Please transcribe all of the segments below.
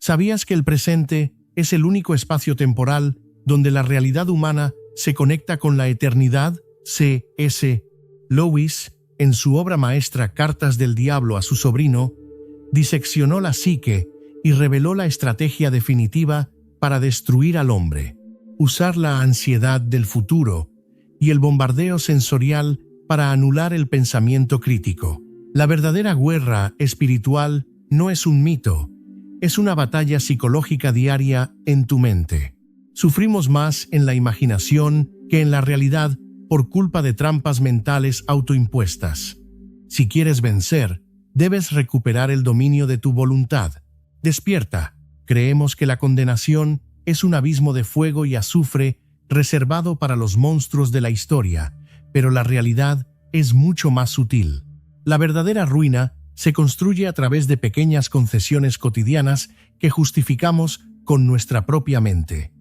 ¿Sabías que el presente es el único espacio temporal donde la realidad humana se conecta con la eternidad? C.S. Lewis, en su obra maestra Cartas del Diablo a su sobrino, diseccionó la psique y reveló la estrategia definitiva para destruir al hombre: usar la ansiedad del futuro y el bombardeo sensorial para anular el pensamiento crítico. La verdadera guerra espiritual no es un mito, es una batalla psicológica diaria en tu mente. Sufrimos más en la imaginación que en la realidad por culpa de trampas mentales autoimpuestas. Si quieres vencer, debes recuperar el dominio de tu voluntad. Despierta. Creemos que la condenación es un abismo de fuego y azufre reservado para los monstruos de la historia, pero la realidad es mucho más sutil. La verdadera ruina se construye a través de pequeñas concesiones cotidianas que justificamos con nuestra propia mente.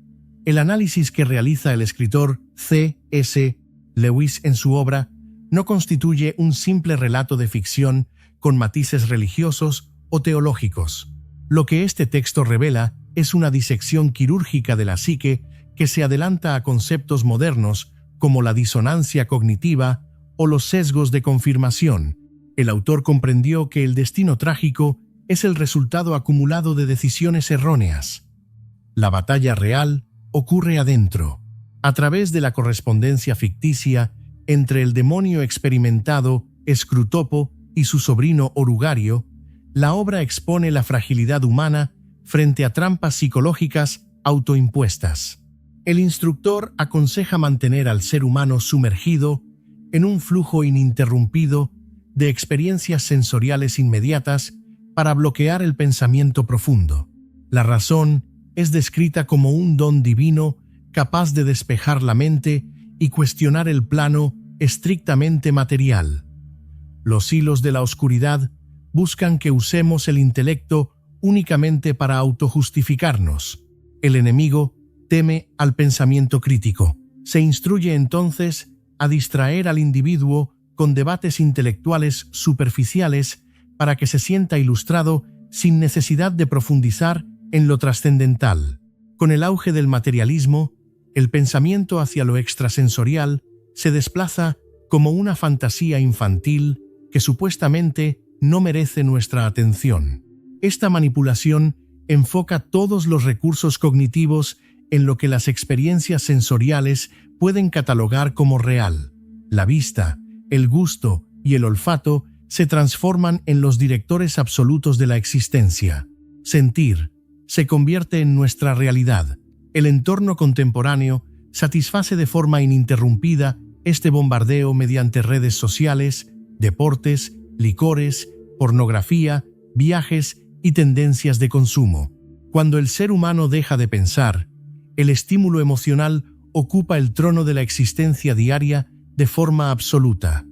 El análisis que realiza el escritor C.S. Lewis en su obra no constituye un simple relato de ficción con matices religiosos o teológicos. Lo que este texto revela es una disección quirúrgica de la psique que se adelanta a conceptos modernos como la disonancia cognitiva o los sesgos de confirmación. El autor comprendió que el destino trágico es el resultado acumulado de decisiones erróneas. La batalla real ocurre adentro, a través de la correspondencia ficticia entre el demonio experimentado Scrutopo y su sobrino Orugario. La obra expone la fragilidad humana frente a trampas psicológicas autoimpuestas. El instructor aconseja mantener al ser humano sumergido en un flujo ininterrumpido de experiencias sensoriales inmediatas para bloquear el pensamiento profundo. La razón es descrita como un don divino capaz de despejar la mente y cuestionar el plano estrictamente material. Los hilos de la oscuridad buscan que usemos el intelecto únicamente para autojustificarnos. El enemigo teme al pensamiento crítico. Se instruye entonces a distraer al individuo con debates intelectuales superficiales para que se sienta ilustrado sin necesidad de profundizar en lo trascendental. Con el auge del materialismo, el pensamiento hacia lo extrasensorial se desplaza como una fantasía infantil que supuestamente no merece nuestra atención. Esta manipulación enfoca todos los recursos cognitivos en lo que las experiencias sensoriales pueden catalogar como real. La vista, el gusto y el olfato se transforman en los directores absolutos de la existencia. Sentir se convierte en nuestra realidad. El entorno contemporáneo satisface de forma ininterrumpida este bombardeo mediante redes sociales, deportes, licores, pornografía, viajes y tendencias de consumo. Cuando el ser humano deja de pensar, el estímulo emocional ocupa el trono de la existencia diaria de forma absoluta.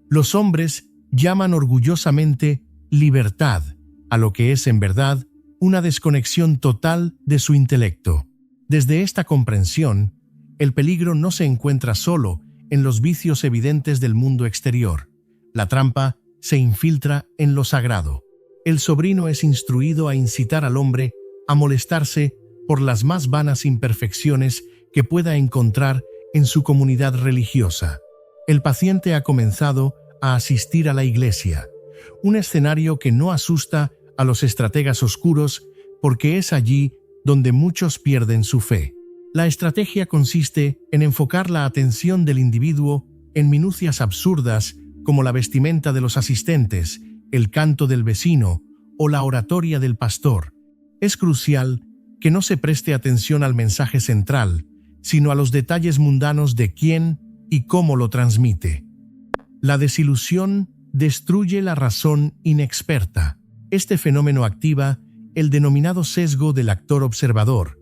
Los hombres llaman orgullosamente libertad a lo que es en verdad una desconexión total de su intelecto. Desde esta comprensión, el peligro no se encuentra solo en los vicios evidentes del mundo exterior. La trampa se infiltra en lo sagrado. El sobrino es instruido a incitar al hombre a molestarse por las más vanas imperfecciones que pueda encontrar en su comunidad religiosa. El paciente ha comenzado a asistir a la iglesia, un escenario que no asusta a los estrategas oscuros porque es allí donde muchos pierden su fe. La estrategia consiste en enfocar la atención del individuo en minucias absurdas como la vestimenta de los asistentes, el canto del vecino o la oratoria del pastor. Es crucial que no se preste atención al mensaje central, sino a los detalles mundanos de quién y cómo lo transmite. La desilusión destruye la razón inexperta. Este fenómeno activa el denominado sesgo del actor observador,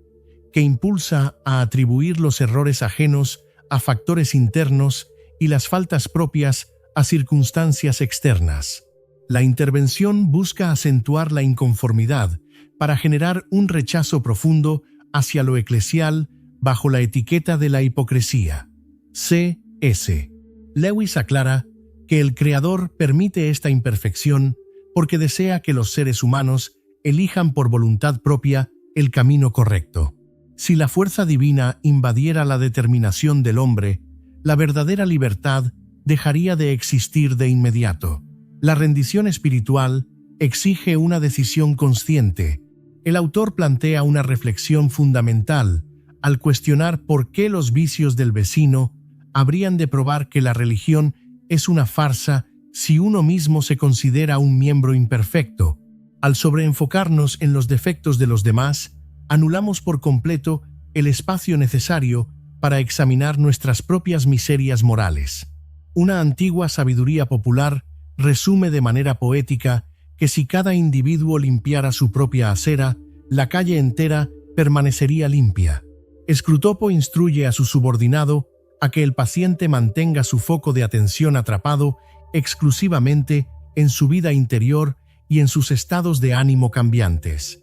que impulsa a atribuir los errores ajenos a factores internos y las faltas propias a circunstancias externas. La intervención busca acentuar la inconformidad para generar un rechazo profundo hacia lo eclesial bajo la etiqueta de la hipocresía. C.S. Lewis aclara que el Creador permite esta imperfección porque desea que los seres humanos elijan por voluntad propia el camino correcto. Si la fuerza divina invadiera la determinación del hombre, la verdadera libertad dejaría de existir de inmediato. La rendición espiritual exige una decisión consciente. El autor plantea una reflexión fundamental al cuestionar por qué los vicios del vecino habrían de probar que la religión es una farsa si uno mismo se considera un miembro imperfecto. Al sobreenfocarnos en los defectos de los demás, anulamos por completo el espacio necesario para examinar nuestras propias miserias morales. Una antigua sabiduría popular resume de manera poética que si cada individuo limpiara su propia acera, la calle entera permanecería limpia. Scrutopo instruye a su subordinado a que el paciente mantenga su foco de atención atrapado exclusivamente en su vida interior y en sus estados de ánimo cambiantes.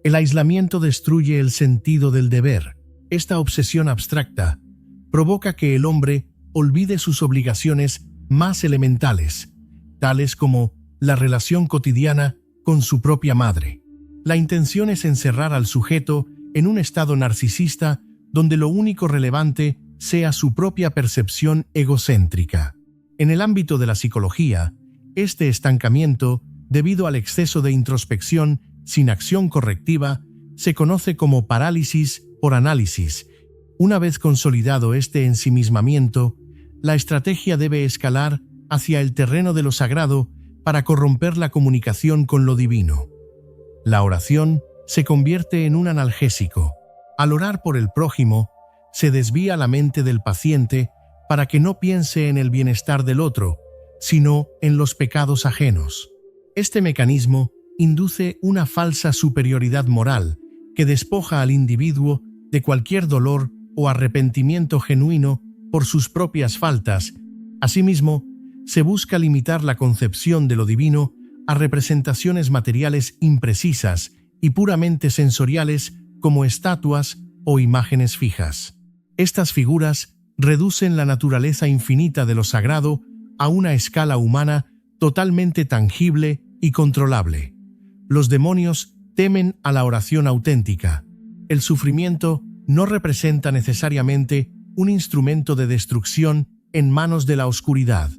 El aislamiento destruye el sentido del deber. Esta obsesión abstracta provoca que el hombre olvide sus obligaciones más elementales, tales como la relación cotidiana con su propia madre. La intención es encerrar al sujeto en un estado narcisista donde lo único relevante sea su propia percepción egocéntrica. En el ámbito de la psicología, este estancamiento, debido al exceso de introspección sin acción correctiva, se conoce como parálisis por análisis. Una vez consolidado este ensimismamiento, la estrategia debe escalar hacia el terreno de lo sagrado para corromper la comunicación con lo divino. La oración se convierte en un analgésico. Al orar por el prójimo, se desvía la mente del paciente para que no piense en el bienestar del otro, sino en los pecados ajenos. Este mecanismo induce una falsa superioridad moral que despoja al individuo de cualquier dolor o arrepentimiento genuino por sus propias faltas. Asimismo, se busca limitar la concepción de lo divino a representaciones materiales imprecisas y puramente sensoriales como estatuas o imágenes fijas. Estas figuras reducen la naturaleza infinita de lo sagrado a una escala humana totalmente tangible y controlable. Los demonios temen a la oración auténtica. El sufrimiento no representa necesariamente un instrumento de destrucción en manos de la oscuridad.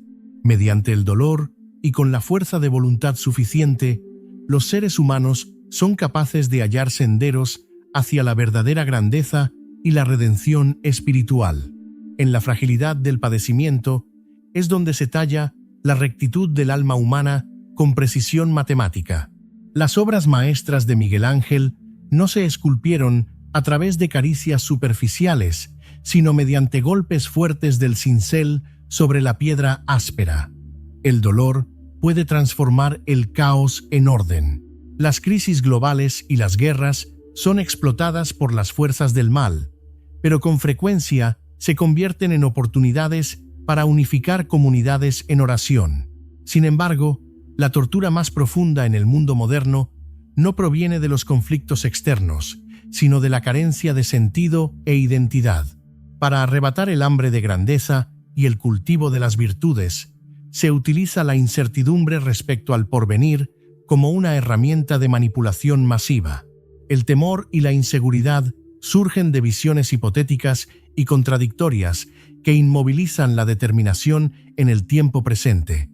Mediante el dolor y con la fuerza de voluntad suficiente, los seres humanos son capaces de hallar senderos hacia la verdadera grandeza y la redención espiritual. En la fragilidad del padecimiento es donde se talla la rectitud del alma humana con precisión matemática. Las obras maestras de Miguel Ángel no se esculpieron a través de caricias superficiales, sino mediante golpes fuertes del cincel sobre la piedra áspera. El dolor puede transformar el caos en orden. Las crisis globales y las guerras son explotadas por las fuerzas del mal, pero con frecuencia se convierten en oportunidades para unificar comunidades en oración. Sin embargo, la tortura más profunda en el mundo moderno no proviene de los conflictos externos, sino de la carencia de sentido e identidad. Para arrebatar el hambre de grandeza y el cultivo de las virtudes, se utiliza la incertidumbre respecto al porvenir como una herramienta de manipulación masiva. El temor y la inseguridad surgen de visiones hipotéticas y contradictorias que inmovilizan la determinación en el tiempo presente.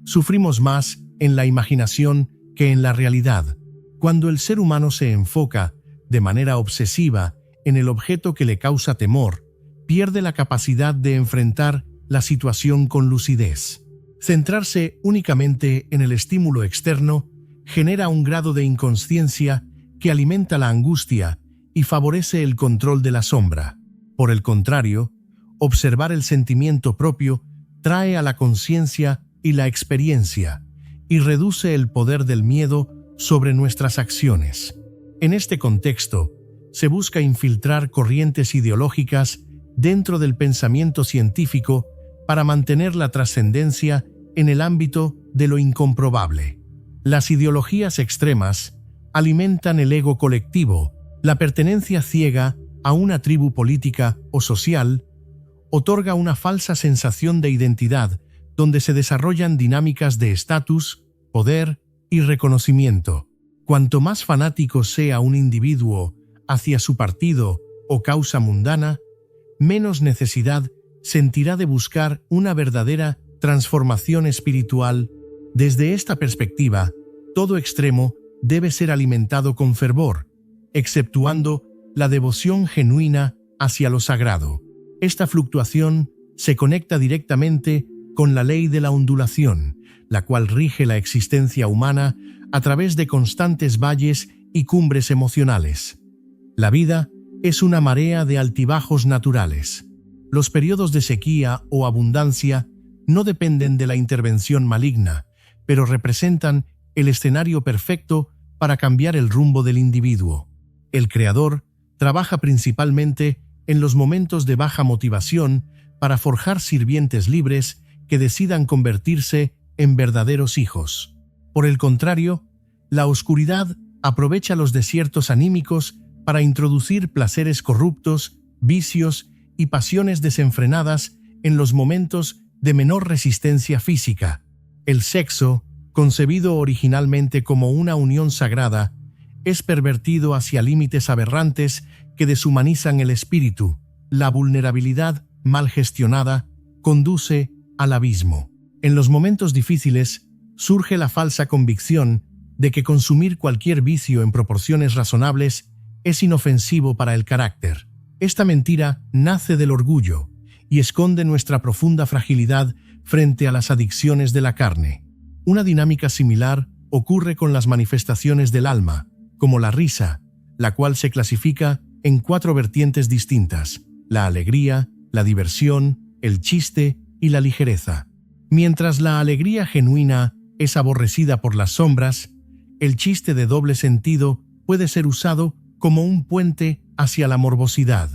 Sufrimos más en la imaginación que en la realidad. Cuando el ser humano se enfoca de manera obsesiva en el objeto que le causa temor, pierde la capacidad de enfrentar la situación con lucidez. Centrarse únicamente en el estímulo externo genera un grado de inconsciencia que alimenta la angustia y favorece el control de la sombra. Por el contrario, observar el sentimiento propio trae a la conciencia y la experiencia y reduce el poder del miedo sobre nuestras acciones. En este contexto, se busca infiltrar corrientes ideológicas dentro del pensamiento científico para mantener la trascendencia en el ámbito de lo incomprobable. Las ideologías extremas alimentan el ego colectivo. La pertenencia ciega a una tribu política o social otorga una falsa sensación de identidad donde se desarrollan dinámicas de estatus, poder y reconocimiento. Cuanto más fanático sea un individuo hacia su partido o causa mundana, menos necesidad sentirá de buscar una verdadera transformación espiritual. Desde esta perspectiva, todo extremo debe ser alimentado con fervor, exceptuando la devoción genuina hacia lo sagrado. Esta fluctuación se conecta directamente con la ley de la ondulación, la cual rige la existencia humana a través de constantes valles y cumbres emocionales. La vida es una marea de altibajos naturales. Los periodos de sequía o abundancia no dependen de la intervención maligna, pero representan el escenario perfecto para cambiar el rumbo del individuo. El Creador trabaja principalmente en los momentos de baja motivación para forjar sirvientes libres que decidan convertirse en verdaderos hijos. Por el contrario, la oscuridad aprovecha los desiertos anímicos para introducir placeres corruptos, vicios y pasiones desenfrenadas en los momentos de menor resistencia física. El sexo, concebido originalmente como una unión sagrada, es pervertido hacia límites aberrantes que deshumanizan el espíritu. La vulnerabilidad mal gestionada conduce al abismo. En los momentos difíciles surge la falsa convicción de que consumir cualquier vicio en proporciones razonables es inofensivo para el carácter. Esta mentira nace del orgullo y esconde nuestra profunda fragilidad frente a las adicciones de la carne. Una dinámica similar ocurre con las manifestaciones del alma, como la risa, la cual se clasifica en 4 vertientes distintas: la alegría, la diversión, el chiste y la ligereza. Mientras la alegría genuina es aborrecida por las sombras, el chiste de doble sentido puede ser usado como un puente hacia la morbosidad.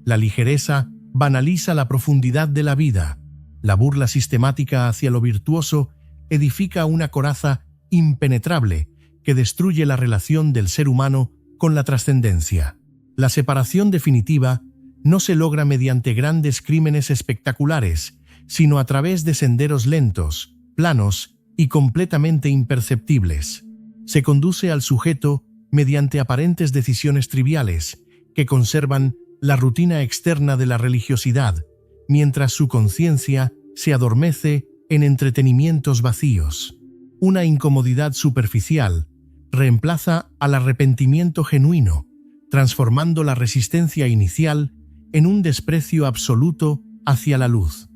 La ligereza banaliza la profundidad de la vida. La burla sistemática hacia lo virtuoso edifica una coraza impenetrable que destruye la relación del ser humano con la trascendencia. La separación definitiva no se logra mediante grandes crímenes espectaculares, sino a través de senderos lentos, planos y completamente imperceptibles. Se conduce al sujeto mediante aparentes decisiones triviales que conservan la rutina externa de la religiosidad, mientras su conciencia se adormece en entretenimientos vacíos. Una incomodidad superficial reemplaza al arrepentimiento genuino, transformando la resistencia inicial en un desprecio absoluto hacia la luz.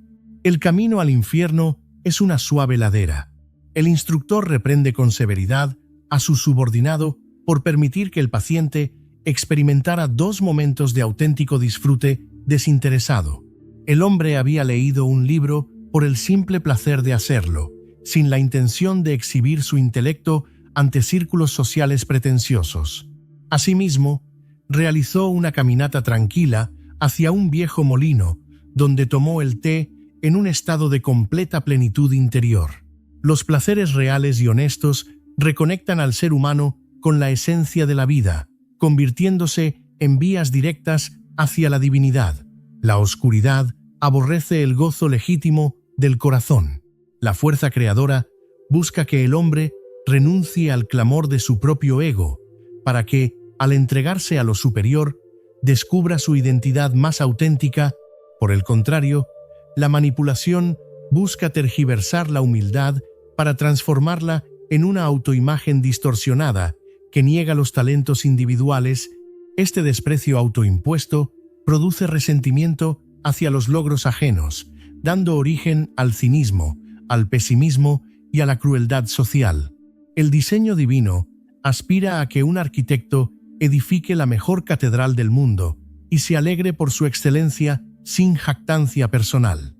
El camino al infierno es una suave ladera. El instructor reprende con severidad a su subordinado por permitir que el paciente experimentara 2 momentos de auténtico disfrute desinteresado. El hombre había leído un libro por el simple placer de hacerlo, sin la intención de exhibir su intelecto ante círculos sociales pretenciosos. Asimismo, realizó una caminata tranquila hacia un viejo molino, donde tomó el té en un estado de completa plenitud interior. Los placeres reales y honestos reconectan al ser humano con la esencia de la vida, convirtiéndose en vías directas hacia la divinidad. La oscuridad aborrece el gozo legítimo del corazón. La fuerza creadora busca que el hombre renuncie al clamor de su propio ego, para que, al entregarse a lo superior, descubra su identidad más auténtica. Por el contrario, la manipulación busca tergiversar la humildad para transformarla en una autoimagen distorsionada que niega los talentos individuales. Este desprecio autoimpuesto produce resentimiento hacia los logros ajenos, dando origen al cinismo, al pesimismo y a la crueldad social. El diseño divino aspira a que un arquitecto edifique la mejor catedral del mundo y se alegre por su excelencia sin jactancia personal.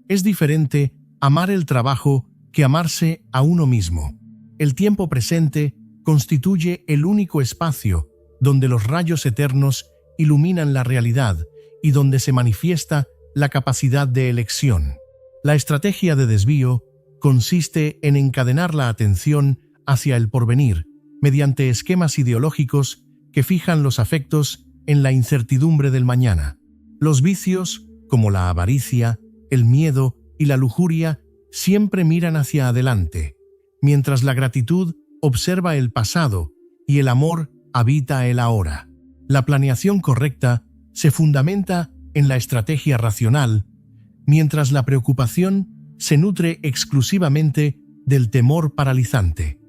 Es diferente amar el trabajo que amarse a uno mismo. El tiempo presente constituye el único espacio donde los rayos eternos iluminan la realidad y donde se manifiesta la capacidad de elección. La estrategia de desvío consiste en encadenar la atención hacia el porvenir mediante esquemas ideológicos que fijan los afectos en la incertidumbre del mañana. Los vicios, como la avaricia, el miedo y la lujuria, siempre miran hacia adelante, mientras la gratitud observa el pasado y el amor habita el ahora. La planeación correcta se fundamenta en la estrategia racional, mientras la preocupación se nutre exclusivamente del temor paralizante.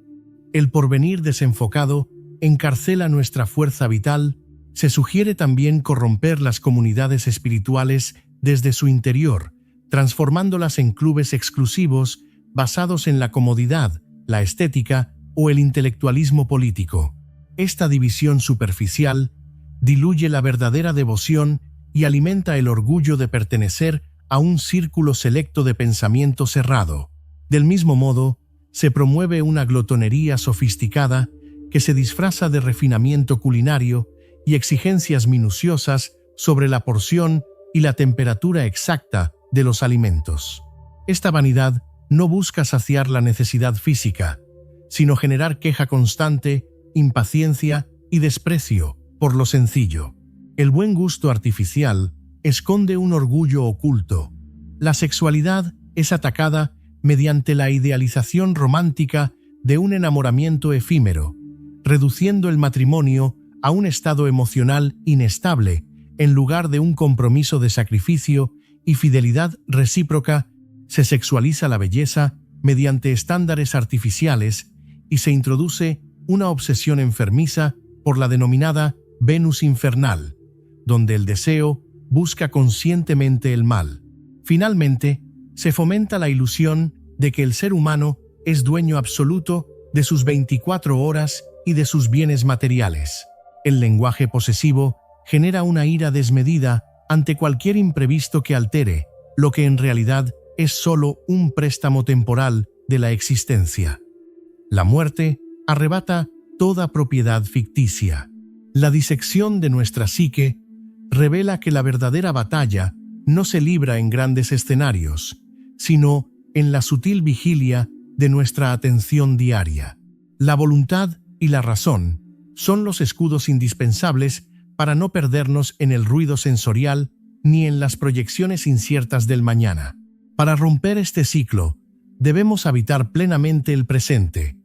El porvenir desenfocado encarcela nuestra fuerza vital. Se sugiere también corromper las comunidades espirituales desde su interior, transformándolas en clubes exclusivos basados en la comodidad, la estética o el intelectualismo político. Esta división superficial diluye la verdadera devoción y alimenta el orgullo de pertenecer a un círculo selecto de pensamiento cerrado. Del mismo modo, se promueve una glotonería sofisticada que se disfraza de refinamiento culinario y exigencias minuciosas sobre la porción y la temperatura exacta de los alimentos. Esta vanidad no busca saciar la necesidad física, sino generar queja constante, impaciencia y desprecio por lo sencillo. El buen gusto artificial esconde un orgullo oculto. La sexualidad es atacada mediante la idealización romántica de un enamoramiento efímero, reduciendo el matrimonio a un estado emocional inestable en lugar de un compromiso de sacrificio y fidelidad recíproca. Se sexualiza la belleza mediante estándares artificiales y se introduce una obsesión enfermiza por la denominada Venus infernal, donde el deseo busca conscientemente el mal. Finalmente, se fomenta la ilusión de que el ser humano es dueño absoluto de sus 24 horas y de sus bienes materiales. El lenguaje posesivo genera una ira desmedida ante cualquier imprevisto que altere lo que en realidad es solo un préstamo temporal de la existencia. La muerte arrebata toda propiedad ficticia. La disección de nuestra psique revela que la verdadera batalla no se libra en grandes escenarios, sino en la sutil vigilia de nuestra atención diaria. La voluntad y la razón son los escudos indispensables para no perdernos en el ruido sensorial ni en las proyecciones inciertas del mañana. Para romper este ciclo, debemos habitar plenamente el presente,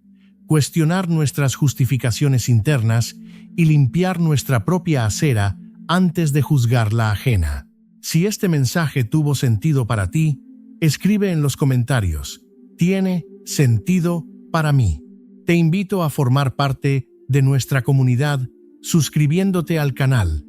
cuestionar nuestras justificaciones internas y limpiar nuestra propia acera antes de juzgar la ajena. Si este mensaje tuvo sentido para ti, escribe en los comentarios: «Tiene sentido para mí». Te invito a formar parte de nuestra comunidad suscribiéndote al canal,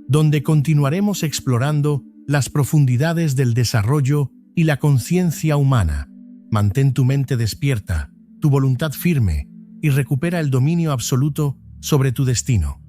donde continuaremos explorando las profundidades del desarrollo y la conciencia humana. Mantén tu mente despierta, tu voluntad firme y recupera el dominio absoluto sobre tu destino.